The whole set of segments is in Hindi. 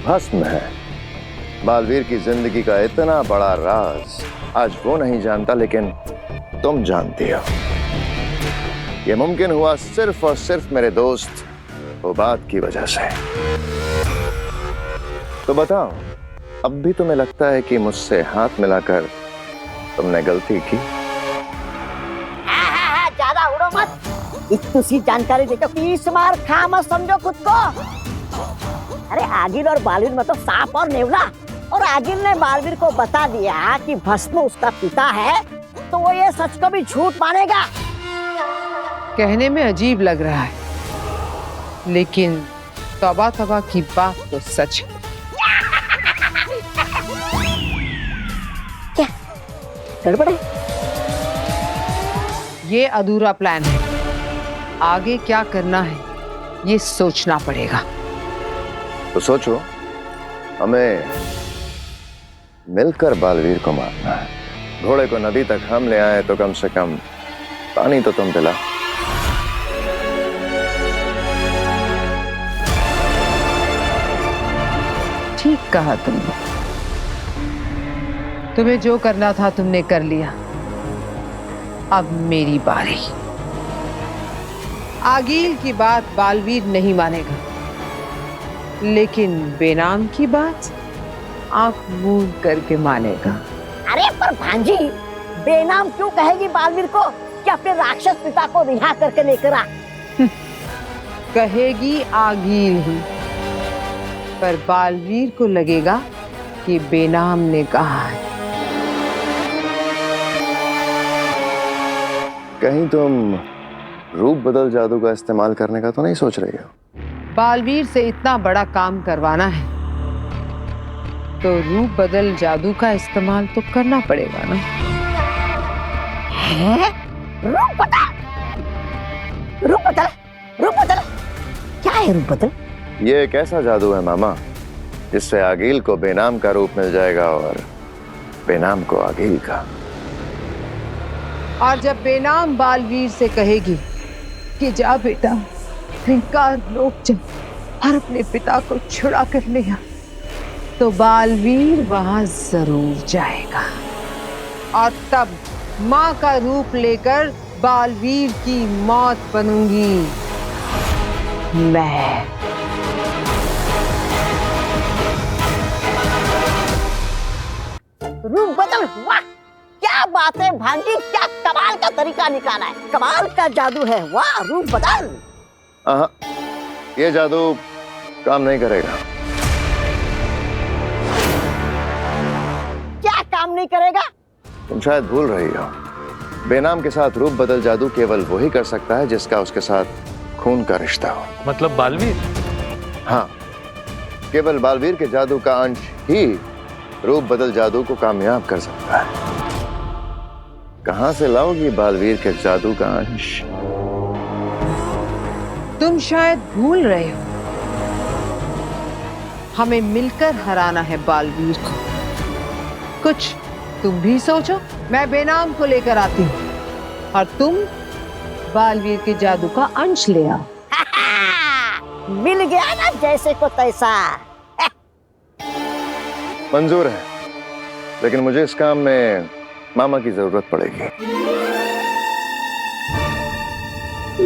भस्म है। बालवीर की जिंदगी का इतना बड़ा राज आज वो नहीं जानता, लेकिन तुम जानती हो। ये मुमकिन हुआ सिर्फ और सिर्फ मेरे दोस्त उबाद की वजह से। तो बताओ, अब भी तुम्हें लगता है कि मुझसे हाथ मिलाकर तुमने गलती की? ज्यादा उड़ो मत, इतनी सी जानकारी देकर 20 मार खा मत समझो खुद को। अरे आगिल और बालवीर में तो सांप और नेवला, और आगिल ने बालवीर को बता दिया कि भस्म उसका पिता है, तो वो ये सच को भी झूठ मानेगा। कहने में अजीब लग रहा है, लेकिन तौबा तौबा की बात तो सच है। क्या गड़बड़ है? ये अधूरा प्लान है, आगे क्या करना है ये सोचना पड़ेगा। तो सोचो, हमें मिलकर बालवीर को मारना है। घोड़े को नदी तक हम ले आए तो कम से कम पानी तो तुम पिला। ठीक कहा तुमने, तुम्हें जो करना था तुमने कर लिया, अब मेरी बारी। आगील की बात बालवीर नहीं मानेगा, लेकिन बेनाम की बात आंख मूंद करके मानेगा। अरे पर भांजी, बेनाम क्यों कहेगी बालवीर को कि अपने राक्षस पिता को रिहा करके लेकर आ? कहेगी आगील ही, पर बालवीर को लगेगा कि बेनाम ने कहा है। कहीं तुम रूप बदल जादू का इस्तेमाल करने का तो नहीं सोच रही हो? बालवीर से इतना बड़ा काम करवाना है तो रूप बदल जादू का इस्तेमाल तो करना पड़ेगा ना। है? रूप बदल? रूप बदल? रूप बदल? क्या है रूप बदल? ये एक ऐसा जादू है मामा, जिससे आगील को बेनाम का रूप मिल जाएगा और बेनाम को आगील का। और जब बेनाम बालवीर से कहेगी कि जा बेटा, रिंकार रोक जा और अपने पिता को छुड़ा कर ले आ, तो बालवीर वहां जरूर जाएगा। और तब माँ का रूप लेकर बालवीर की मौत बनूंगी मैं। रूप बदल? वाह, क्या बात है भांजी, क्या कमाल का तरीका निकाला है, कमाल का जादू है। वाह, रूप बदल। ये जादू काम नहीं करेगा। क्या काम नहीं करेगा? तुम शायद भूल रही हो, बेनाम के साथ रूप बदल जादू केवल वही कर सकता है जिसका उसके साथ खून का रिश्ता हो। मतलब बालवीर? हाँ, केवल बालवीर के जादू का अंश ही रूप बदल जादू को कामयाब कर सकता है। कहां से लाओगी बालवीर के जादू का अंश? तुम शायद भूल रहे हो, हमें मिलकर हराना है बालवीर को। कुछ तुम भी सोचो। मैं बेनाम को लेकर आती हूँ और तुम बालवीर के जादू का अंश ले आओ। मिल गया ना जैसे को तैसा। मंजूर है, लेकिन मुझे इस काम में मामा की जरूरत पड़ेगी।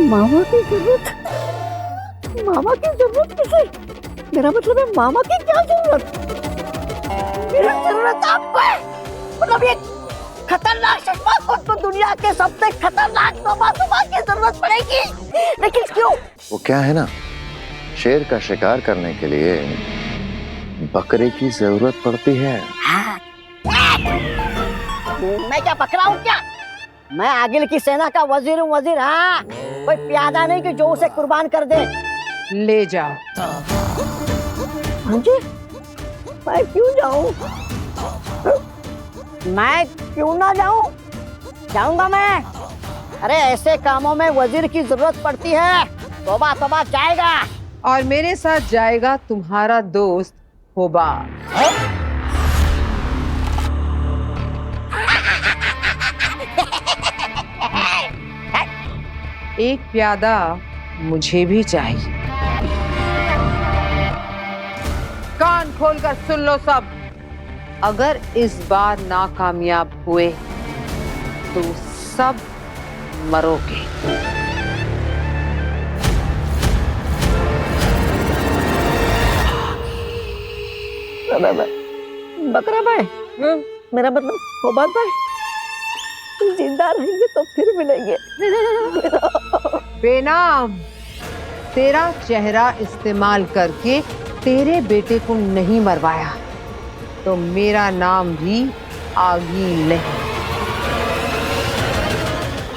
मामा की जरूरत? मामा की जरूरत किसे? मेरा मतलब है मामा की क्या जरूरत? मेरी जरूरत आपको है। मतलब ये खतरनाक चश्मा को दुनिया के सबसे खतरनाक तोबा की जरूरत पड़ेगी। लेकिन क्यों? वो क्या है ना, शेर का शिकार करने के लिए बकरे की जरूरत पड़ती है। हाँ। मैं क्या बकरा हूँ क्या? मैं आगिल की सेना का वजीर हूँ, वजीर। हाँ, कोई प्यादा नहीं कि जो उसे कुर्बान कर दे। ले जाओ। हाँ जी, मैं क्यों जाऊँ? मैं क्यों ना जाऊँ? जाऊंगा मैं। अरे ऐसे कामों में वजीर की जरूरत पड़ती है। तौबा तौबा जाएगा। और मेरे साथ जाएगा तुम्हारा दोस्त होबा। एक प्यादा मुझे भी चाहिए। कान खोलकर सुन लो सब। अगर इस बार नाकामयाब हुए तो सब मरोगे। बकरा भाई, मेरा मतलब खोबात भाई, जिंदा रहेंगे तो फिर मिलेंगे। बेनाम, तेरा चेहरा इस्तेमाल करके तेरे बेटे को नहीं मरवाया तो मेरा नाम भी आगील नहीं।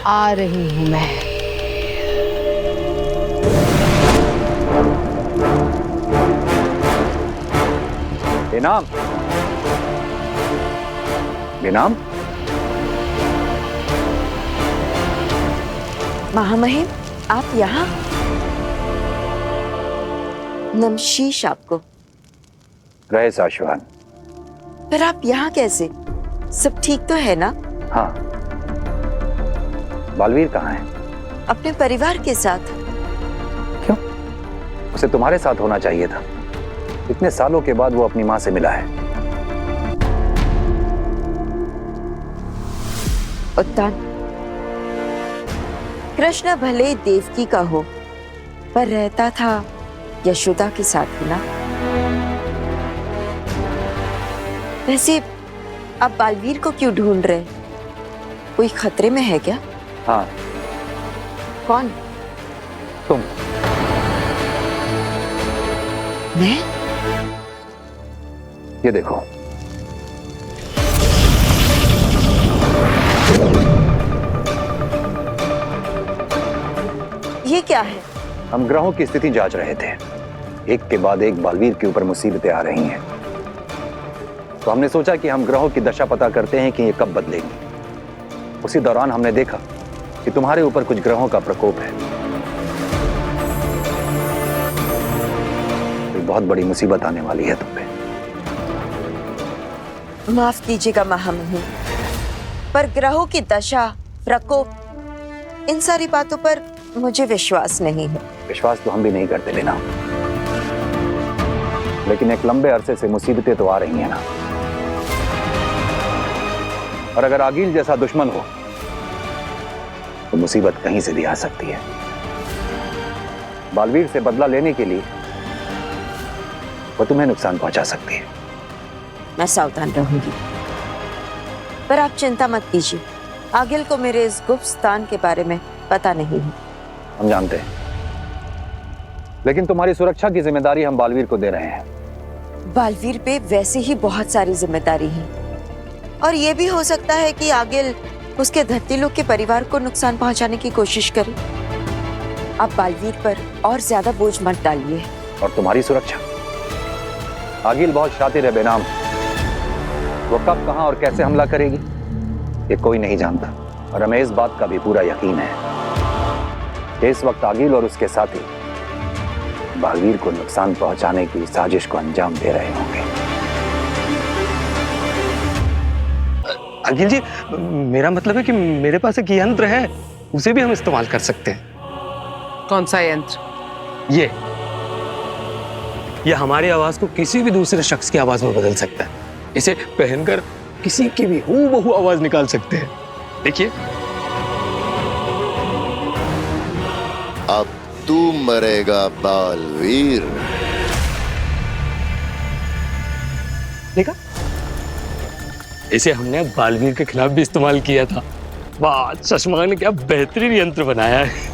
आ रही हूं मैं। बेनाम, बेनाम, महामहिम, आप यहाँ? नमशीश आपको। रहे साशवान। पर आप यहाँ कैसे? सब ठीक तो है ना? हाँ। बालवीर कहाँ है? अपने परिवार के साथ। क्यों? उसे तुम्हारे साथ होना चाहिए था। इतने सालों के बाद वो अपनी माँ से मिला है। उत्तान, कृष्ण भले देवकी का हो, पर रहता था यशोदा के साथ ही ना। वैसे आप बालवीर को क्यों ढूंढ रहे? कोई खतरे में है क्या? हाँ। कौन? तुम। मैं? ये देखो। ये क्या है? हम ग्रहों की स्थिति जांच रहे थे। एक के बाद एक बालवीर के ऊपर मुसीबतें आ रही हैं। तो हमने सोचा कि हम ग्रहों की दशा पता करते हैं कि ये कब बदलेंगी। उसी दौरान हमने देखा कि तुम्हारे ऊपर कुछ ग्रहों का प्रकोप है। कोई बहुत बड़ी मुसीबत आने वाली है तुम पे। माफ कीजिएगा महामहिम, पर ग्रहों की दशा, प्रकोप, इन सारी बातों पर मुझे विश्वास नहीं है। विश्वास तो हम भी नहीं करते लेना, लेकिन एक लंबे अरसे से मुसीबतें तो आ रही हैं ना। और अगर आगील जैसा दुश्मन हो तो मुसीबत कहीं से भी आ सकती है। बालवीर से बदला लेने के लिए वो तुम्हें नुकसान पहुंचा सकती है। मैं सावधान रहूंगी। पर आप चिंता मत कीजिए, आगिल को मेरे इस गुप्त स्थान के बारे में पता नहीं है। हम जानते हैं, लेकिन तुम्हारी सुरक्षा की जिम्मेदारी हम बालवीर को दे रहे हैं। बालवीर पे वैसे ही बहुत सारी जिम्मेदारी है, और ये भी हो सकता है कि आगिल उसके धरती लोग के परिवार को नुकसान पहुंचाने की कोशिश करे। आप बालवीर पर और ज्यादा बोझ मत डालिए। और तुम्हारी सुरक्षा? आगिल बहुत शातिर है बेनाम। वो कब, कहां और कैसे हमला करेगी ये कोई नहीं जानता, और हमें इस बात का भी पूरा यकीन है कि इस वक्त आगिल और उसके साथी बालवीर को नुकसान पहुंचाने की साजिश को अंजाम दे रहे होंगे। अखिल जी, मेरा मतलब है कि मेरे पास एक यंत्र है, उसे भी हम इस्तेमाल कर सकते हैं। कौन सा यंत्र? ये हमारी आवाज को किसी भी दूसरे शख्स की आवाज में बदल सकता है। इसे पहनकर किसी की भी हूबहू आवाज निकाल सकते हैं। देखिए। अब तू मरेगा बालवीर। देखा, इसे हमने बालवीर के खिलाफ भी इस्तेमाल किया था। वाह, चश्मा ने क्या बेहतरीन यंत्र बनाया है।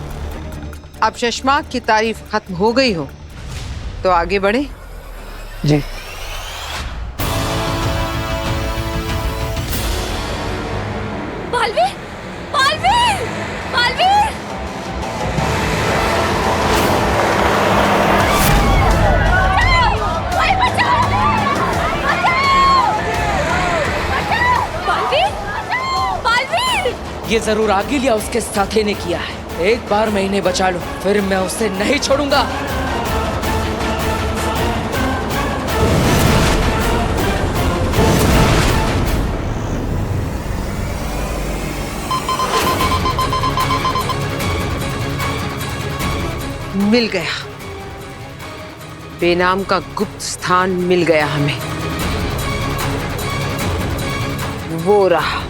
अब चश्मा की तारीफ खत्म हो गई हो तो आगे बढ़े। जी। बालवीर! बालवीर! बालवीर! कोई बचाओ! बालवीर! बालवीर! ये जरूर आगिल या उसके साथी ने किया है। एक बार मैं इन्हें बचा लूं, फिर मैं उसे नहीं छोड़ूंगा। मिल गया। बेनाम का गुप्त स्थान मिल गया हमें। वो रहा।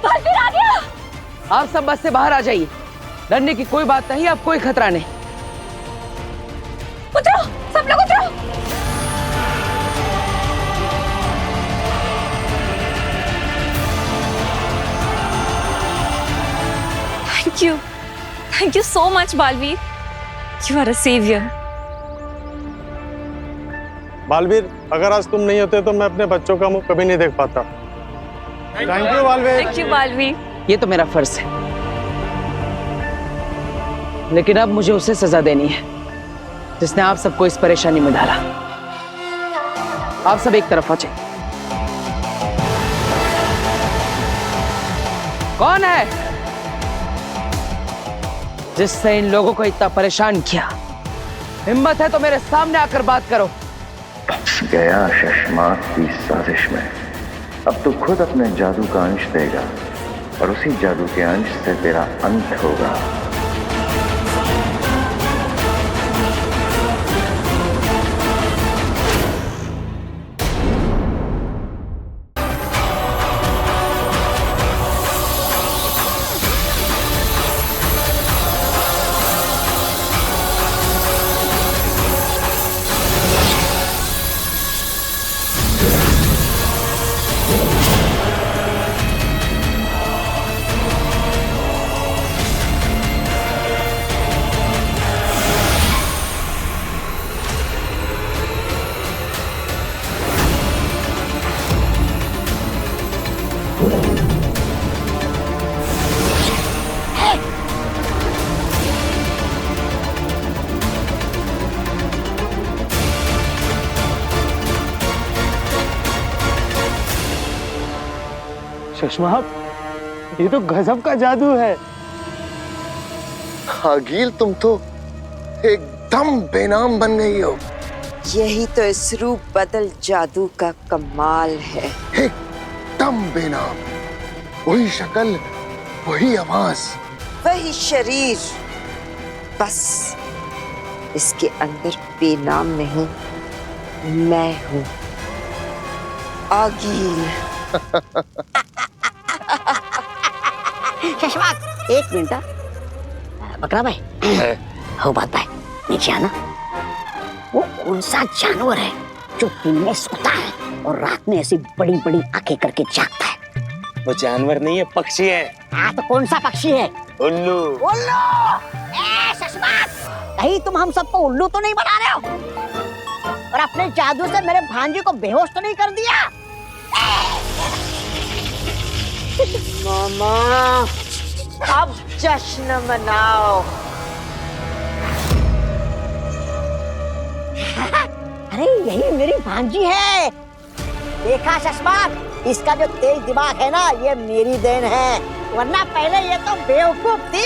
बालवीर आ गया। आप सब बस से बाहर आ जाइए। डरने की कोई बात नहीं, अब कोई खतरा नहीं। उतरो, सब लोग उतरो। Thank you so much, Baalveer. You are a savior. Baalveer, अगर आज तुम नहीं होते तो मैं अपने बच्चों का मुंह कभी नहीं देख पाता। Thank you Baalveer. Thank you, Baalveer. ये तो मेरा फर्ज है, लेकिन अब मुझे उसे सजा देनी है जिसने आप सबको इस परेशानी में डाला। आप सब एक तरफ आ जाइए। कौन है जिससे इन लोगों को इतना परेशान किया? हिम्मत है तो मेरे सामने आकर बात करो। गया शशमाक की साजिश में। अब तू खुद अपने जादू का अंश देगा और उसी जादू के अंश से तेरा अंत होगा। शशमाक, ये तो गजब का जादू है। आगिल, तुम तो एकदम बेनाम बन गई हो। यही तो इस रूप बदल जादू का कमाल है। एकदम बेनाम। वही शक्ल, वही आवाज, वही शरीर, बस इसके अंदर बेनाम नहीं, मैं हूं आगिल। शशमाक, एक मिनट। बकरा भाई, हो बात भाई, नीचे आना। वो कौन सा जानवर है जो दिन में सोता है और रात में ऐसी बड़ी बड़ी आंखें करके जागता है? वो जानवर नहीं है, पक्षी है। हाँ, तो कौन सा पक्षी है? उल्लू। उल्लू! शशमाक, कहीं तुम हम सबको उल्लू तो नहीं बना रहे हो? और अपने जादू से मेरे भांजे को बेहोश तो नहीं कर दिया? मामा, अब जश्न मनाओ। अरे यही मेरी भांजी है। देखा शशमाक, इसका जो तेज दिमाग है ना, ये मेरी देन है, वरना पहले ये तो बेवकूफ थी।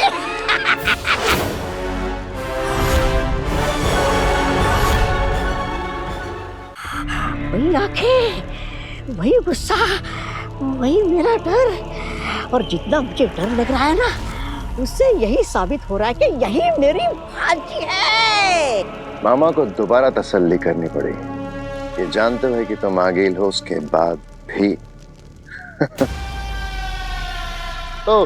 वही आंखें, वही गुस्सा, वही मेरा डर। और जितना मुझे डर लग रहा है ना, उससे यही साबित हो रहा है कि यही मेरी भांजी है। मामा को दोबारा तसल्ली करनी पड़ी। ये जानते हुए कि तुम आगिल हो, उसके बाद भी तो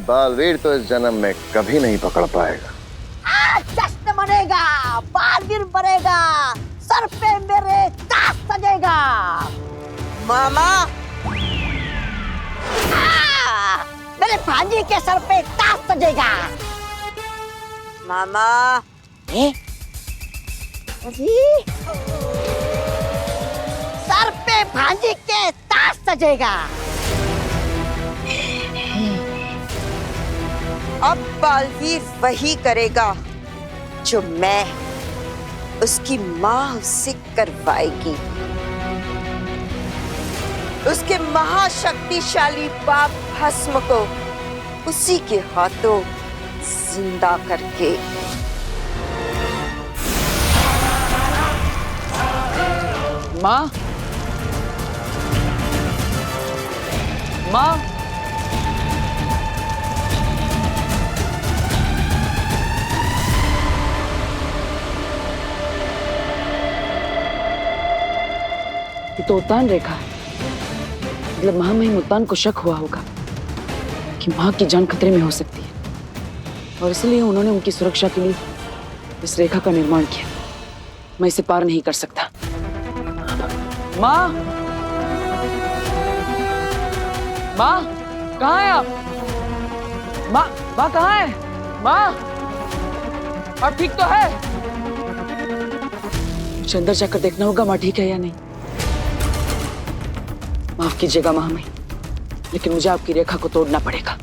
बालवीर तो इस जन्म में कभी नहीं पकड़ पाएगा। जश्न मनेगा, बालवीर बनेगा, सर पे मेरे ताज सजेगा। मामा, मेरे भांजी के सर पे ताज सजेगा। मामा सर पे भांजी के ताज सजेगा। अब बालवीर वही करेगा जो मैं उसकी माँ उससे करवाएगी। उसके महाशक्तिशाली बाप भस्म को उसी के हाथों जिंदा करके। माँ, माँ, ये तो उतान रेखा है। मतलब महामहिम उतान को शक हुआ होगा कि माँ की जान खतरे में हो सकती है, और इसलिए उन्होंने उनकी सुरक्षा के लिए इस रेखा का निर्माण किया। मैं इसे पार नहीं कर सकता। माँ, माँ, कहाँ है आप? माँ, माँ कहाँ है? माँ, आप ठीक तो है? मुझे अंदर जाकर देखना होगा माँ ठीक है या नहीं। माफ कीजिएगा महामहिम, लेकिन मुझे आपकी रेखा को तोड़ना पड़ेगा।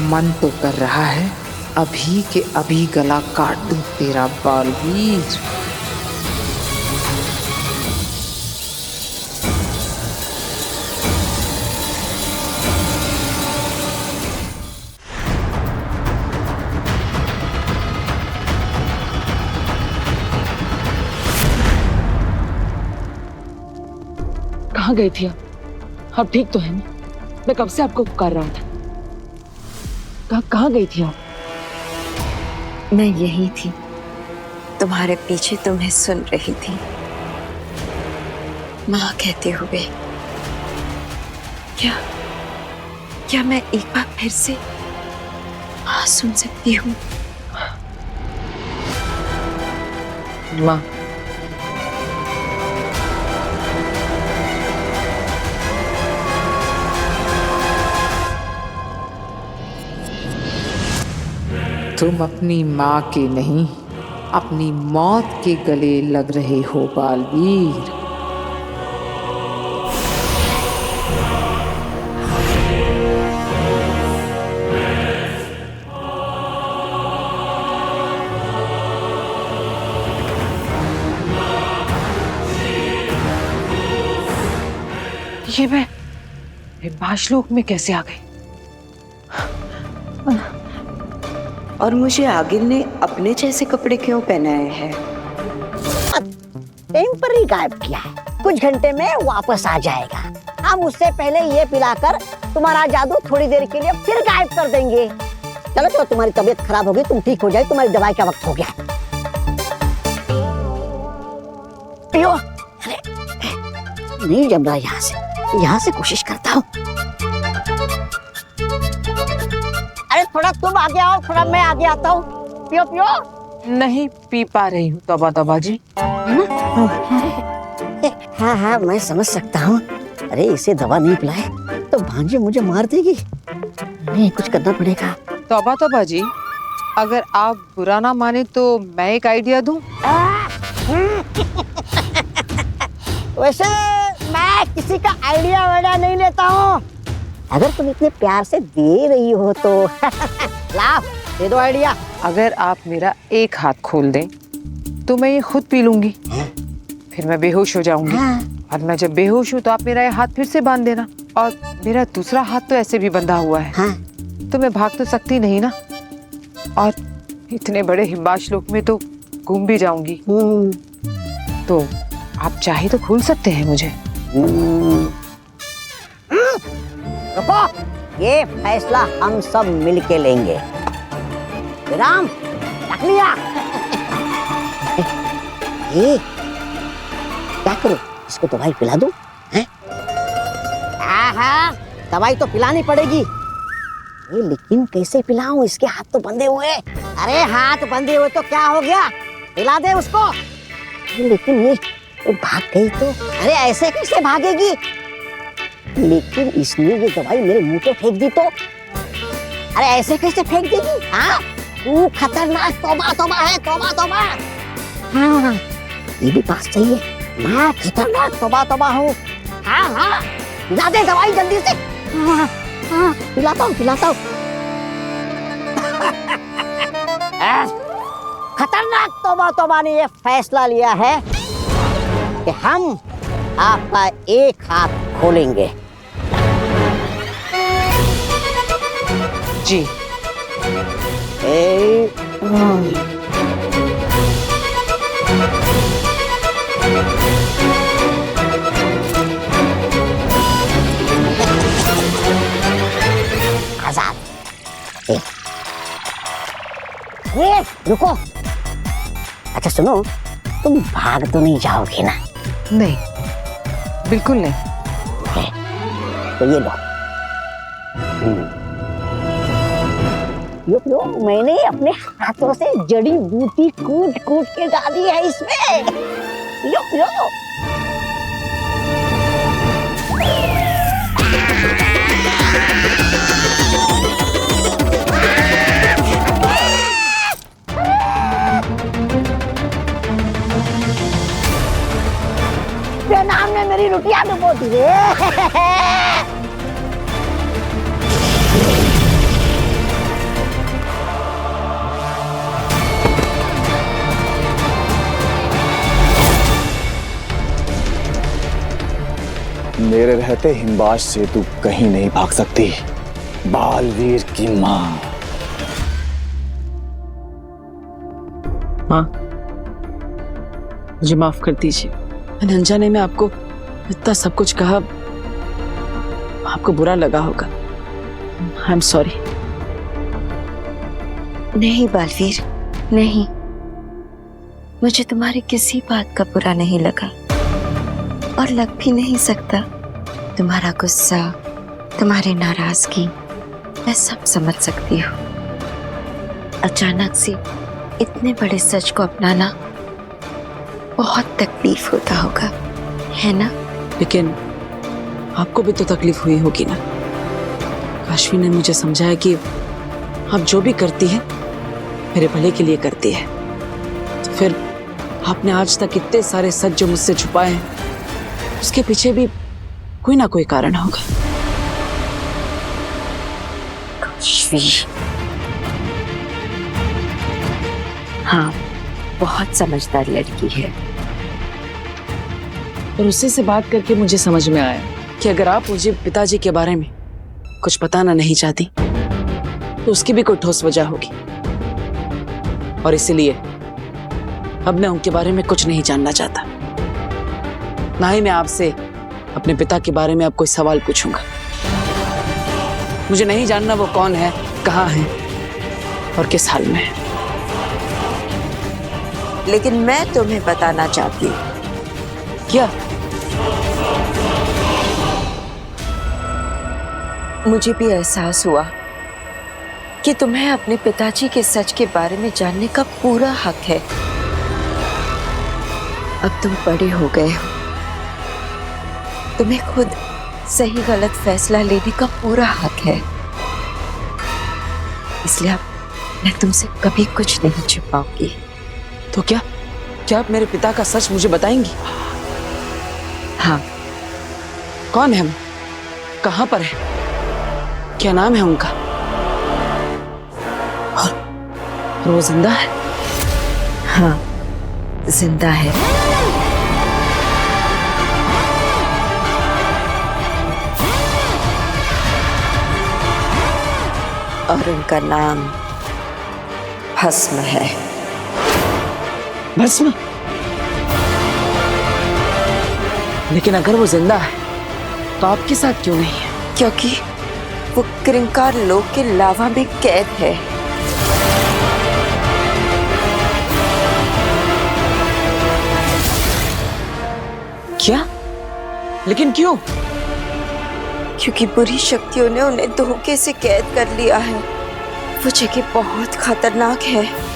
मन तो कर रहा है अभी के अभी गला काट दूं तेरा बालवीर। कहाँ गई थी आप ठीक तो है ना? मैं कब से आपको पुकार रहा था। कहाँ गई थी आप? मैं यही थी, तुम्हारे पीछे तुम्हें सुन रही थी। माँ कहते हुए क्या मैं एक बार फिर से माँ सुन सकती हूँ? माँ, तुम अपनी माँ के नहीं, अपनी मौत के गले लग रहे हो बालवीर। ये मैं हिमाशलोक में कैसे आ गई? और मुझे आगिल ने अपने जैसे कपड़े क्यों पहनाए हैं? टेम्पररी गायब किया है, कुछ घंटे में वापस आ जाएगा। हम उससे पहले ये पिलाकर तुम्हारा जादू थोड़ी देर के लिए फिर गायब कर देंगे। चलो चलो, तुम्हारी तबीयत खराब होगी, तुम ठीक हो जाए, तुम्हारी दवाई का वक्त हो गया। पियो। अरे नहीं जम रहा, यहाँ से कोशिश करता हूँ। अरे थोड़ा तुम आगे आओ, थोड़ा मैं आगे आता हूँ। पियो पियो। नहीं पी पा रही हूँ तबा तबा जी। हाँ हाँ, मैं समझ सकता हूँ। अरे इसे दवा नहीं पिलाए तो भांजी मुझे मार देगी। नहीं, कुछ करना पड़ेगा। तबा तबा जी, अगर आप बुरा ना माने तो मैं एक आइडिया दूं। वैसे मैं किसी का आइडिया वाइडिया नहीं लेता हूँ। अगर तुम इतने प्यार से दे रही हो तो लाओ, दे दो आइडिया। अगर आप मेरा एक हाथ खोल दें तो मैं ये खुद पी लूंगी, फिर मैं बेहोश हो जाऊंगी। और मैं जब बेहोश हूँ तो आप मेरा ये हाथ फिर से बांध देना, और मेरा दूसरा हाथ तो ऐसे भी बंधा हुआ है। तो मैं भाग तो सकती नहीं ना, और इतने बड़े हिमाशलोक में तो घूम भी जाऊंगी। तो आप चाहे तो खोल सकते हैं मुझे। रुको, ये फैसला हम सब मिलके लेंगे। विराम, रख लिया। ये क्या करूं? इसको दवाई पिला दूं? हैं? हाँ, दवाई तो पिलानी पड़ेगी। लेकिन कैसे पिलाऊं, इसके हाथ तो बंधे हुए। अरे हाथ बंधे हुए तो क्या हो गया, पिला दे उसको। लेकिन ये भाग गई तो, अरे ऐसे कैसे भागेगी? लेकिन इसने ये दवाई मेरे मुंह पे फेंक दी तो, अरे ऐसे कैसे फेंक देगी? हाँ तू खतरनाक, तौबा तौबा है, तौबा तौबा। हाँ ये भी बात सही है, मैं खतरनाक तौबा तौबा हूँ। हाँ हाँ ला दे दवाई जल्दी से। हाँ हाँ पिलाता हूँ पिलाता हूँ। खतरनाक तौबा तौबा ने ये फैसला लिया है कि हम आपका एक हाथ खोलेंगे। जी आजाद। रुको, अच्छा सुनो, तुम भाग तो नहीं जाओगे ना? नहीं, बिल्कुल नहीं। तो ये लो, लो मैंने अपने हाथों से जड़ी बूटी कूट कूट के डाली है इसमें। लो नाम ने मेरी लुटिया डुबो दी है। मेरे रहते हिमबाज से तू कहीं नहीं भाग सकती, बालवीर की माँ। माँ मुझे माफ कर दीजिए, मैंने अनजाने में आपको इतना सब कुछ कहा, आपको बुरा लगा होगा। I am sorry. नहीं बालवीर, नहीं, मुझे तुम्हारी किसी बात का बुरा नहीं लगा और लग भी नहीं सकता। तुम्हारा गुस्सा, तुम्हारी नाराजगी मैं सब समझ सकती हूँ। अचानक से इतने बड़े सच को अपनाना बहुत तकलीफ होता होगा, है ना? लेकिन आपको भी तो तकलीफ हुई होगी ना। काशवी ने मुझे समझाया कि आप जो भी करती हैं मेरे भले के लिए करती है। तो फिर आपने आज तक इतने सारे सच जो मुझसे छुपाए हैं, उसके पीछे भी कोई ना कोई कारण होगा। काशवी, हाँ, बहुत समझदार लड़की है। और उसी से बात करके मुझे समझ में आया कि अगर आप मुझे पिताजी के बारे में कुछ बताना नहीं चाहती तो उसकी भी कोई ठोस वजह होगी, और इसीलिए अब मैं उनके बारे में कुछ नहीं जानना चाहता। ना ही मैं आपसे अपने पिता के बारे में अब कोई सवाल पूछूंगा। मुझे नहीं जानना वो कौन है, कहाँ है और किस हाल में है। लेकिन मैं तुम्हें बताना चाहती हूँ। क्या? मुझे भी एहसास हुआ कि तुम्हें अपने पिताजी के सच के बारे में जानने का पूरा हक है। अब तुम बड़े हो गए हो, तुम्हें खुद सही गलत फैसला लेने का पूरा हक है। इसलिए अब मैं तुमसे कभी कुछ नहीं छुपाऊंगी। तो क्या आप मेरे पिता का सच मुझे बताएंगी? हाँ। कौन है वो? कहाँ पर है? क्या नाम है उनका? और वो जिंदा है? हाँ, जिंदा है। और उनका नाम भस्म है। भस्म? लेकिन अगर वो जिंदा है तो आपके साथ क्यों नहीं है? क्योंकि वो क्रिंकार लोक के लावा में कैद है। क्या? लेकिन क्यों? क्योंकि बुरी शक्तियों ने उन्हें धोखे से कैद कर लिया है। वो जगह बहुत खतरनाक है।